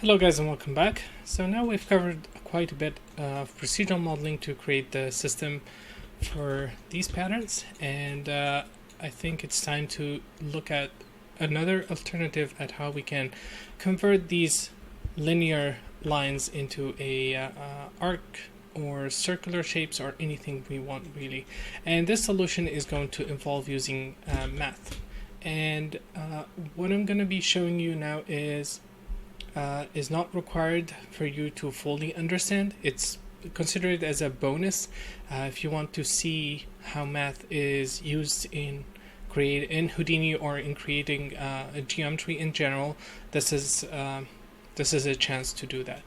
Hello guys and welcome back. So now we've covered quite a bit of procedural modeling to create the system for these patterns, and I think it's time to look at another alternative at how we can convert these linear lines into a arc or circular shapes or anything we want really. And this solution is going to involve using math. And what I'm going to be showing you now is not required for you to fully understand. It's considered as a bonus if you want to see how math is used in Houdini or in creating a geometry in general. This is a chance to do that.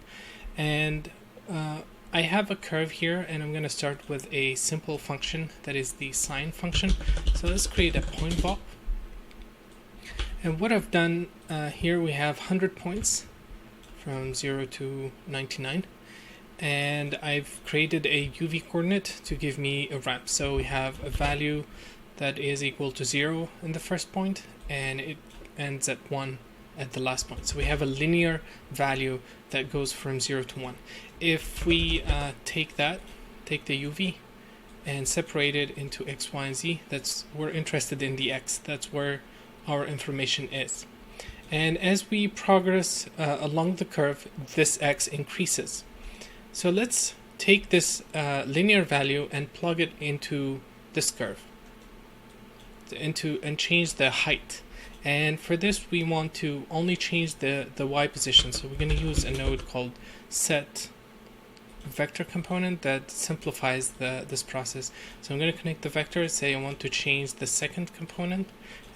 And I have a curve here, and I'm going to start with a simple function that is the sine function. So let's create a point vol. And what I've done here, we have 100 points from 0 to 99, and I've created a UV coordinate to give me a ramp. So we have a value that is equal to 0 in the first point, and it ends at 1 at the last point. So we have a linear value that goes from 0 to 1. If we take the UV and separate it into x, y, and z, we're interested in the x. That's where our information is. And as we progress along the curve, this x increases. So let's take this linear value and plug it into this curve and change the height. And for this, we want to only change the y position. So we're going to use a node called set vector component that simplifies this process. So I'm going to connect the vector, say I want to change the second component,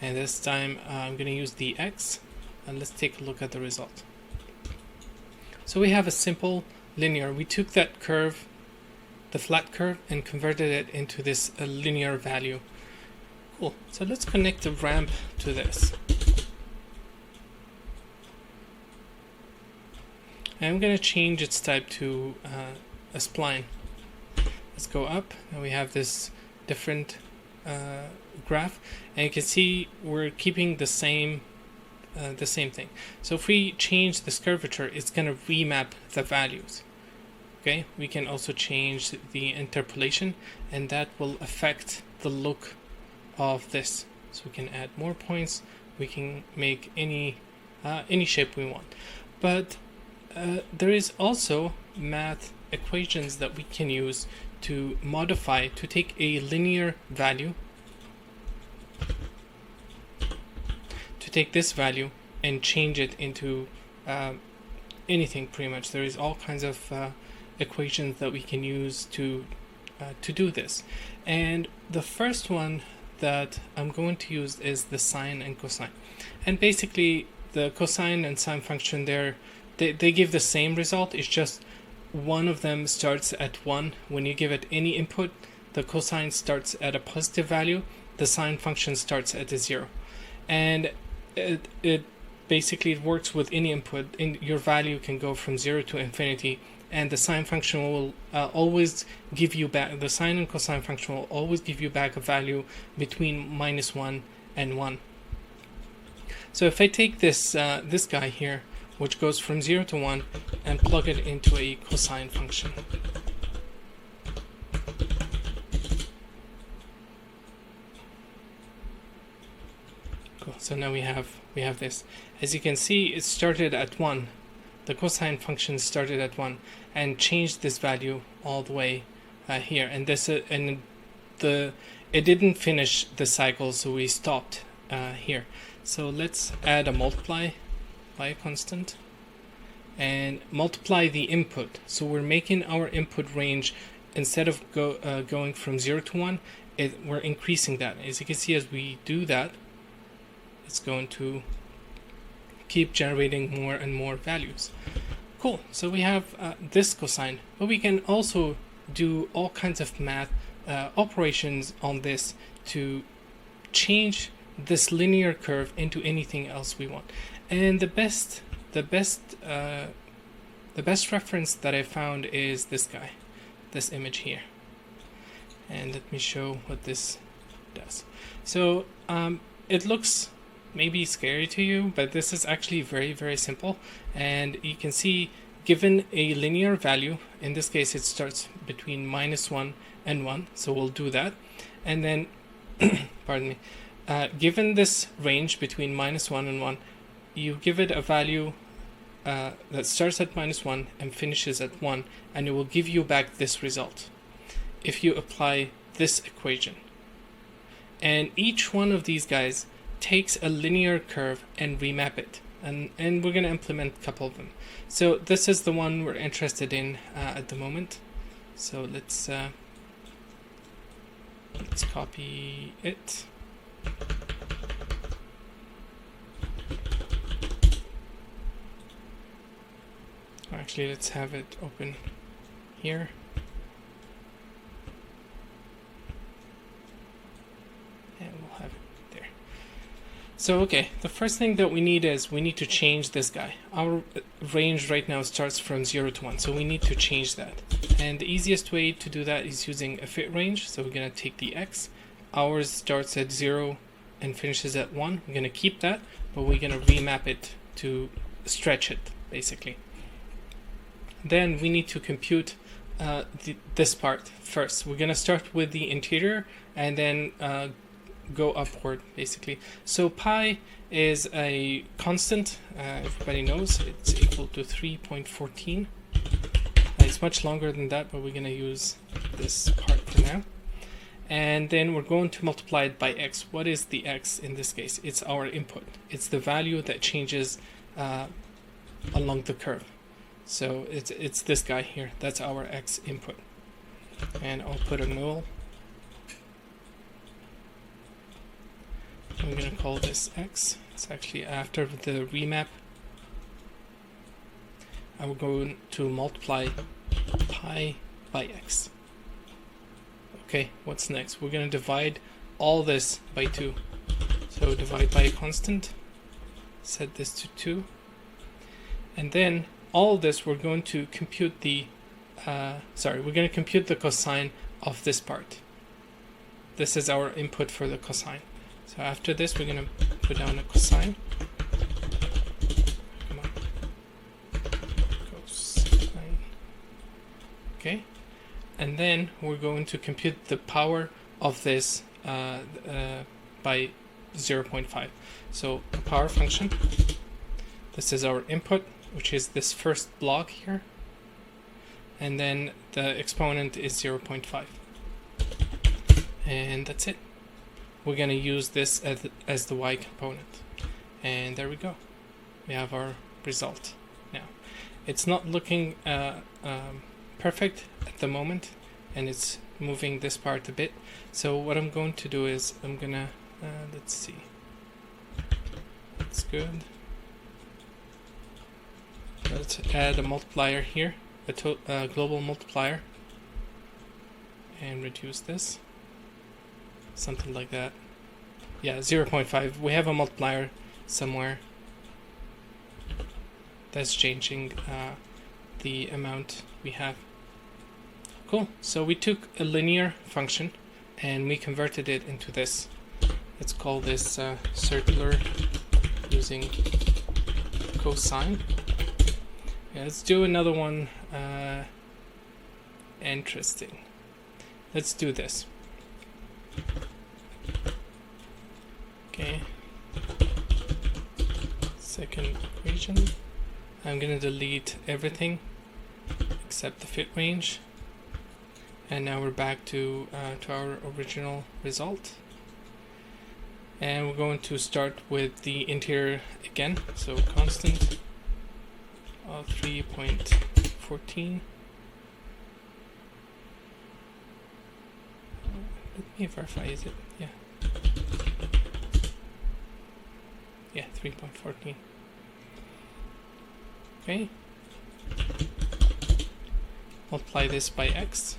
and this time I'm going to use the x, and let's take a look at the result. So we have a simple linear. We took that curve, the flat curve, and converted it into this linear value. Cool. So let's connect the ramp to this. And I'm going to change its type to a spline. Let's go up, and we have this different graph, and you can see we're keeping the same thing. So if we change this curvature, it's going to remap the values. Okay, we can also change the interpolation, and that will affect the look of this. So we can add more points, we can make any shape we want. But there is also math equations that we can use to modify, to take a linear value, to take this value and change it into anything pretty much. There is all kinds of equations that we can use to do this. And the first one that I'm going to use is the sine and cosine. And basically the cosine and sine function they give the same result. It's just one of them starts at 1. When you give it any input, the cosine starts at a positive value, the sine function starts at a 0. And it basically works with any input. Your value can go from 0 to infinity, and the sine function will always give you back, the sine and cosine function will always give you back a value between -1 and 1. So if I take this guy here, which goes from 0 to 1, and plug it into a cosine function. Cool. So now we have this. As you can see, it started at 1. The cosine function started at 1 and changed this value all the way here. And it didn't finish the cycle, so we stopped here. So let's add a multiply by a constant and multiply the input. So we're making our input range, instead of going from 0 to 1, we're increasing that. As you can see, as we do that, it's going to keep generating more and more values. Cool. So we have this cosine, but we can also do all kinds of math operations on this to change this linear curve into anything else we want. And the best reference that I found is this guy, this image here. And let me show what this does. So it looks maybe scary to you, but this is actually very, very simple. And you can see, given a linear value, in this case it starts between -1 and 1, so we'll do that. And then, pardon me, given this range between -1 and 1, you give it a value that starts at -1 and finishes at 1, and it will give you back this result if you apply this equation. And each one of these guys takes a linear curve and remap it, and we're going to implement a couple of them. So this is the one we're interested in at the moment. So let's copy it. Actually, let's have it open here. And we'll have it there. So, okay, the first thing that we need is we need to change this guy. Our range right now starts from 0 to 1, so we need to change that. And the easiest way to do that is using a fit range. So we're going to take the x. Ours starts at 0 and finishes at 1. We're going to keep that, but we're going to remap it to stretch it, basically. Then we need to compute this part first. We're going to start with the interior and then go upward, basically. So pi is a constant. Everybody knows it's equal to 3.14. It's much longer than that, but we're going to use this part for now. And then we're going to multiply it by x. What is the x in this case? It's our input. It's the value that changes along the curve. So it's this guy here. That's our x input. And I'll put a null. I'm going to call this x. It's actually after the remap. I'm going to multiply pi by x. Okay, what's next? We're going to divide all this by 2. So divide by a constant. Set this to 2. And then all this we're going to compute the we're going to compute the cosine of this part. This is our input for the cosine. So after this we're going to put down a cosine. Come on. Cosine. Okay. And then we're going to compute the power of this by 0.5. So the power function. This is our input, which is this first block here, and then the exponent is 0.5, and that's it. We're going to use this as the y component, and there we go. We have our result. Now it's not looking perfect at the moment, and it's moving this part a bit. So what I'm going to do is I'm gonna let's see, that's good. Let's add a multiplier here, a global multiplier, and reduce this. Something like that. Yeah, 0.5. We have a multiplier somewhere that's changing the amount we have. Cool. So we took a linear function and we converted it into this. Let's call this circular using cosine. Yeah, let's do another one. Interesting. Let's do this. Okay. Second equation. I'm gonna delete everything except the fit range. And now we're back to our original result. And we're going to start with the interior again. So constant of 3.14. Let me verify, is it? Yeah. Yeah, 3.14. Okay. Multiply this by x.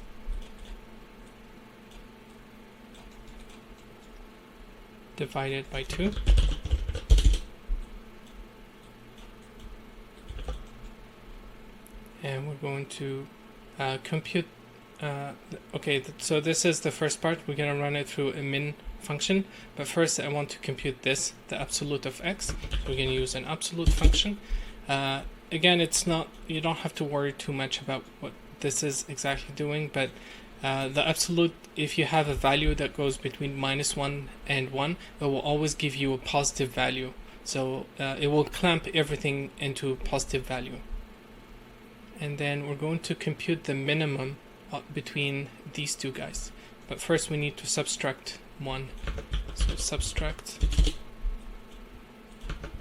Divided by 2. And we're going to compute. Okay, so this is the first part. We're going to run it through a min function, but first I want to compute this, the absolute of x. We're going to use an absolute function. Again, it's not, you don't have to worry too much about what this is exactly doing, but the absolute, if you have a value that goes between -1 and 1, it will always give you a positive value. So it will clamp everything into positive value. And then we're going to compute the minimum between these two guys. But first we need to subtract 1. So subtract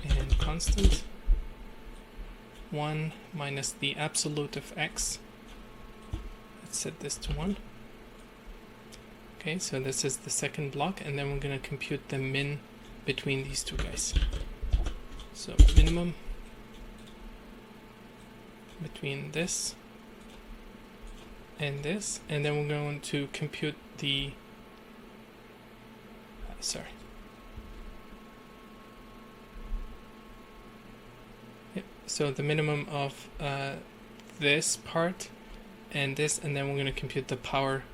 and constant 1 minus the absolute of x. Let's set this to 1. Okay, so this is the second block, and then we're going to compute the min between these two guys. So minimum between this and this, and then we're going to compute the so the minimum of this part and this, and then we're going to compute the power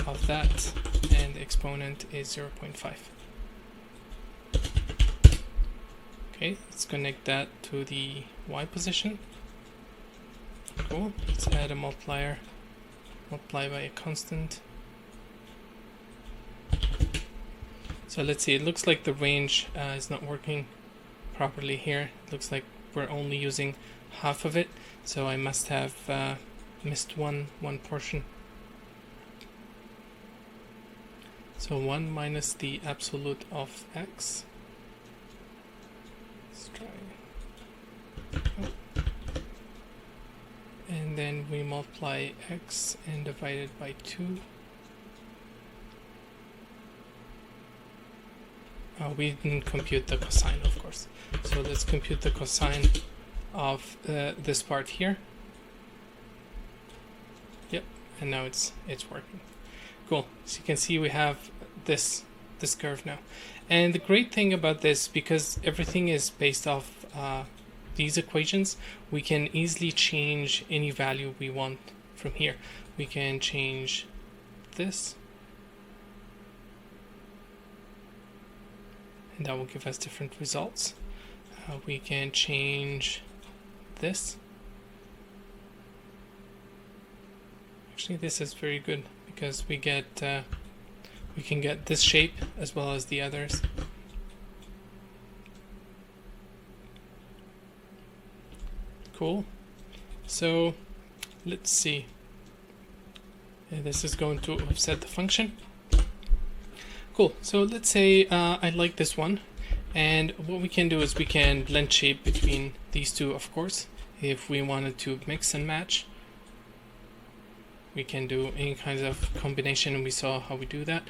of that, and the exponent is 0.5. Okay, let's connect that to the y position. Cool. Let's add a multiplier, multiply by a constant. So let's see, it looks like the range is not working properly here. It looks like we're only using half of it, so I must have missed one portion. So 1 minus the absolute of x. Let's try. Oh. And then we multiply x and divide it by 2. We didn't compute the cosine, of course. So let's compute the cosine of this part here. Yep, and now it's working. Cool. So you can see we have this curve now. And the great thing about this, because everything is based off these equations, we can easily change any value we want from here. We can change this, and that will give us different results. We can change this. Actually, this is very good because we can get this shape as well as the others. Cool. So let's see. This is going to offset the function. Cool. So let's say I like this one, and what we can do is we can blend shape between these two, of course. If we wanted to mix and match, we can do any kinds of combination, and we saw how we do that.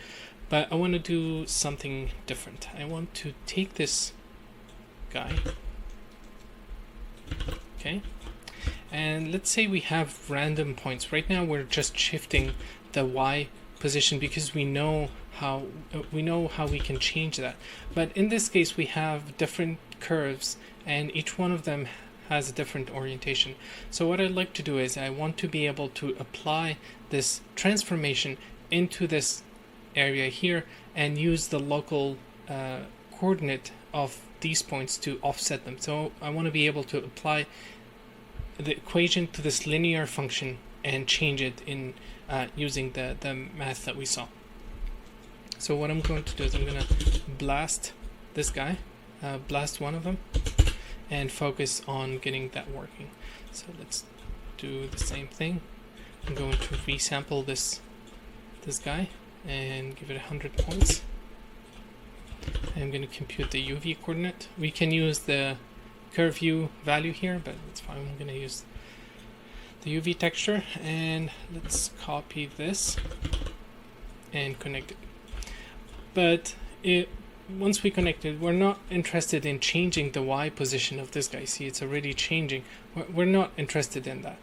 But I want to do something different. I want to take this guy, okay, and let's say we have random points. Right now we're just shifting the y position because we know how we can change that. But in this case we have different curves, and each one of them has a different orientation. So what I'd like to do is I want to be able to apply this transformation into this area here and use the local coordinate of these points to offset them. So I want to be able to apply the equation to this linear function and change it in using the math that we saw. So what I'm going to do is I'm going to blast this guy, blast one of them, and focus on getting that working. So let's do the same thing. I'm going to resample this guy and give it 100 points. I'm going to compute the UV coordinate. We can use the curve view value here, but it's fine. I'm going to use the UV texture, and let's copy this and connect it. But once we connect it, we're not interested in changing the Y position of this guy. See, it's already changing. We're not interested in that.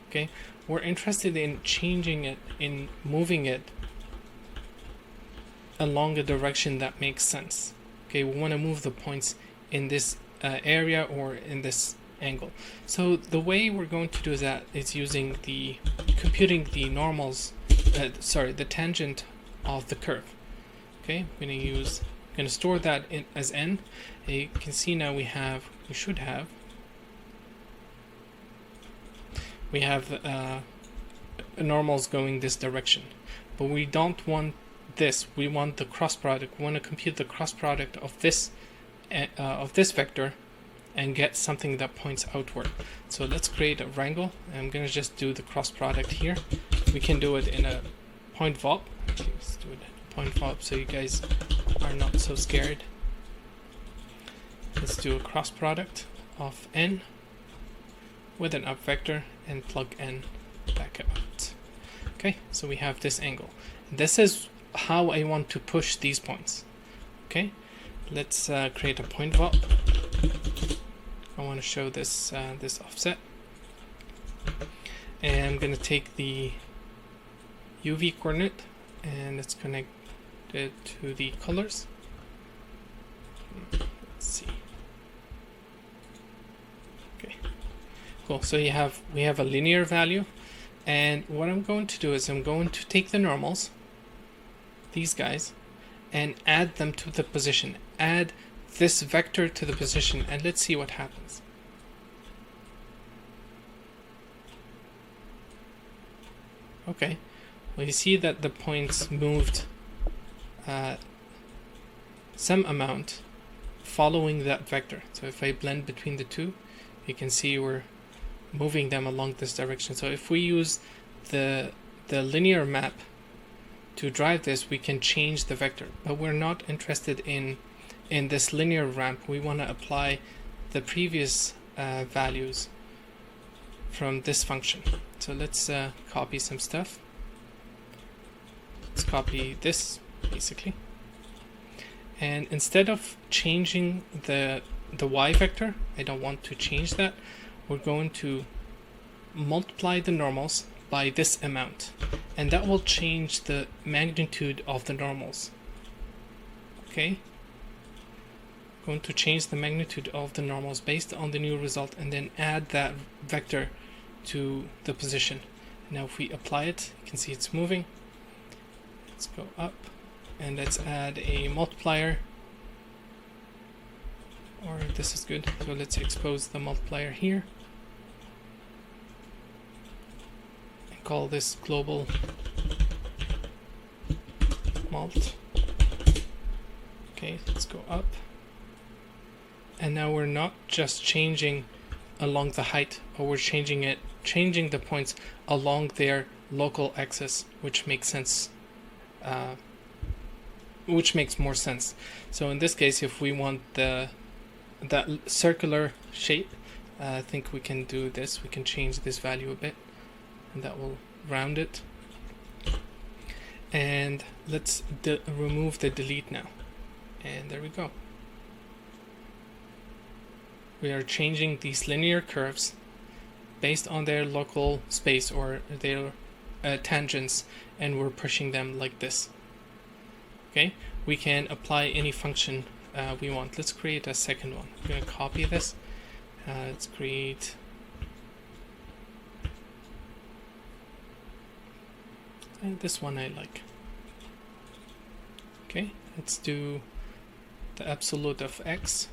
Okay, we're interested in changing it, in moving it along a direction that makes sense. Okay, we want to move the points in this area or in this angle. So the way we're going to do that is using computing the normals, the tangent of the curve. Okay, I'm gonna store that in as n. And you can see now we should have normals going this direction, but we don't want this. We want the cross product. We want to compute the cross product of this vector and get something that points outward. So let's create a wrangle. I'm gonna just do the cross product here. We can do it in a point VOP. Okay, let's do it in point VOP so you guys are not so scared. Let's do a cross product of n with an up vector and plug n back out. Okay, so we have this angle. This is how I want to push these points. Okay, let's create a point VOP. I want to show this this offset, and I'm going to take the UV coordinate and let's connect it to the colors. Let's see. Okay, cool. So we have a linear value, and what I'm going to do is I'm going to take the normals, these guys, and add them to the position. Add this vector to the position, and let's see what happens. Okay, well, you see that the points moved some amount following that vector. So if I blend between the two, you can see we're moving them along this direction. So if we use the linear map to drive this, we can change the vector, but we're not interested in this linear ramp. We want to apply the previous values from this function. So let's copy some stuff. Let's copy this basically, and instead of changing the y vector, I don't want to change that. We're going to multiply the normals by this amount, and that will change the magnitude of the normals. Okay, going to change the magnitude of the normals based on the new result, and then add that vector to the position. Now if we apply it, you can see it's moving. Let's go up and let's add a multiplier, or this is good, so let's expose the multiplier here and call this global mult. Okay, let's go up, and now we're not just changing along the height, but we're changing the points along their local axis, which makes sense, which makes more sense. So in this case, if we want that circular shape, I think we can do this. We can change this value a bit, and that will round it. And let's remove the delete now, and there we go. We are changing these linear curves based on their local space or their tangents, and we're pushing them like this. Okay, we can apply any function we want. Let's create a second one. I'm going to copy this. Let's create this one I like. Okay, let's do the absolute of x.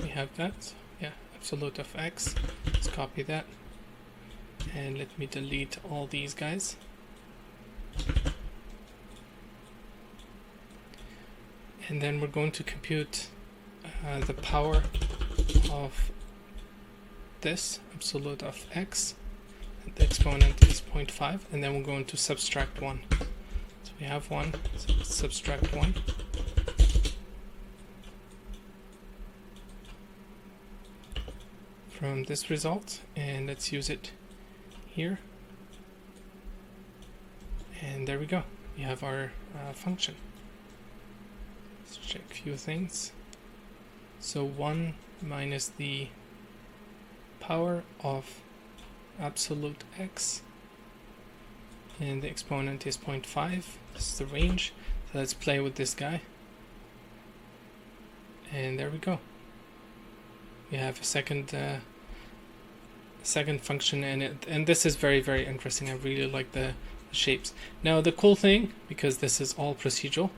We have that. Yeah, absolute of x. Let's copy that, and let me delete all these guys. And then we're going to compute the power of this absolute of x, and the exponent is 0.5, and then we're going to subtract 1. So we have 1, so let's subtract 1. From this result, and let's use it here, and there we go. We have our function. Let's check a few things. So 1 minus the power of absolute x, and the exponent is 0.5. This is the range. So let's play with this guy, and there we go. We have a second function, and this is very, very interesting. I really like the shapes. Now the cool thing, because this is all procedural,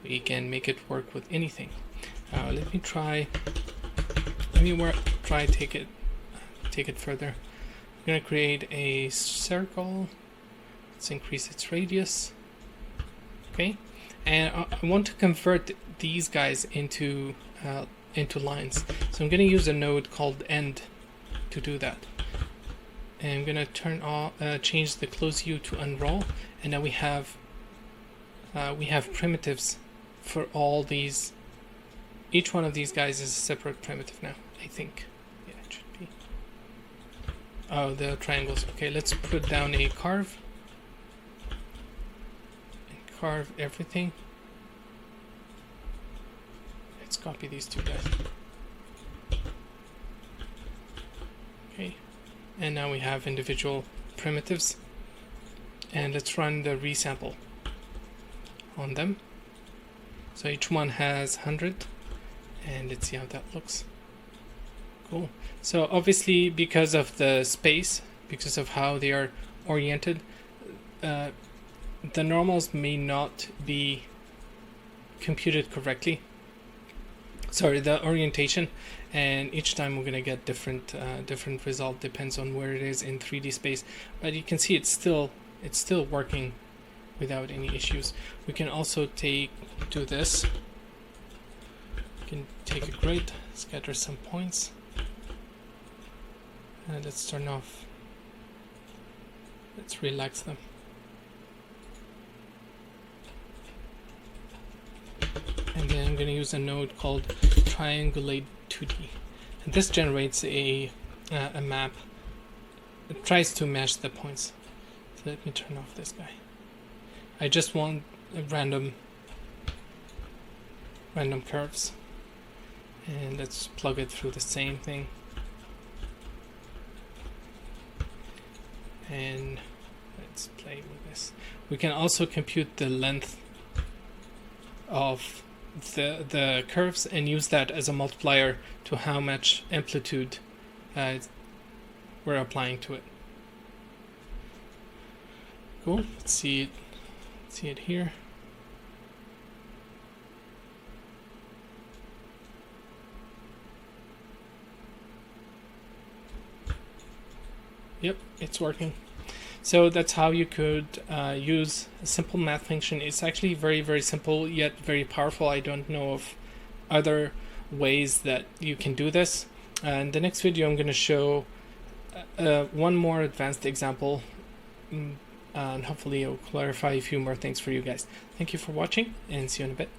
we can make it work with anything. Let me try take it further. I'm going to create a circle. Let's increase its radius. Okay, and I want to convert these guys into lines. So I'm going to use a node called end to do that. And I'm going to change the close U to unroll, and now we have primitives for all these. Each one of these guys is a separate primitive now, I think. Yeah, it should be. Oh, the triangles. Okay, let's put down a carve. And carve everything. Let's copy these two guys. Okay, and now we have individual primitives. And let's run the resample on them. So each one has 100. And let's see how that looks. Cool. So obviously, because of the space, because of how they are oriented, the normals may not be computed correctly. Sorry, the orientation, and each time we're gonna get different result. Depends on where it is in 3D space. But you can see it's still working without any issues. We can also do this. Can take a grid, scatter some points, and let's turn off. Let's relax them. And then I'm going to use a node called triangulate 2D, and this generates a map. It tries to match the points. So let me turn off this guy. I just want random curves. And let's plug it through the same thing. And let's play with this. We can also compute the length of the curves and use that as a multiplier to how much amplitude we're applying to it. Cool. Let's see it here. Yep, it's working. So that's how you could use a simple math function. It's actually very, very simple, yet very powerful. I don't know of other ways that you can do this. In the next video, I'm going to show one more advanced example, and hopefully it will clarify a few more things for you guys. Thank you for watching, and see you in a bit.